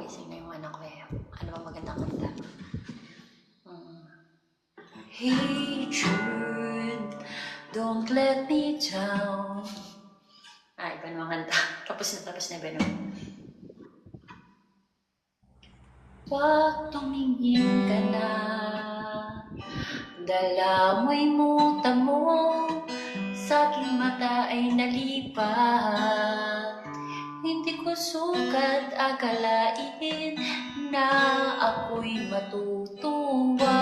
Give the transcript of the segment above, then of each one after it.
gising na yung anak ko eh. Ano bang magandang kanta? Hey Jude, don't let me down. Iba naman kanta. Tapos na iba naman. Wag tumingin ka na, dala mo'y muta mo, sa aking mata ay nalipat. Hindi ko sukat akalain na ako'y matutuwa,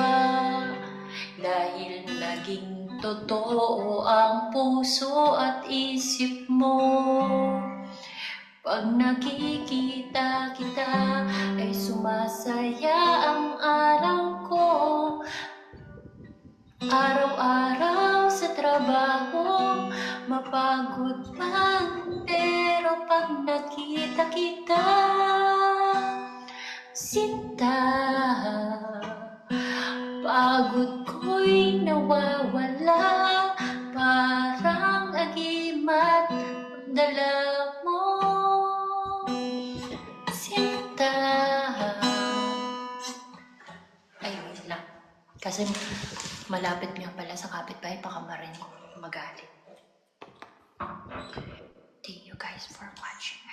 dahil naging totoo ang puso at isip mo. Pag nakikita kita ay sumasaya ang araw ko. Araw-araw sa trabaho, mapagod man, pero pag nakita kita, sinta, pagod ko'y nawawala, parang agimat dala mo, sinta. Ay, wait lang. Kasi malapit nga pala sa kapitbahay, baka marinig, magalit. Thank you guys for watching.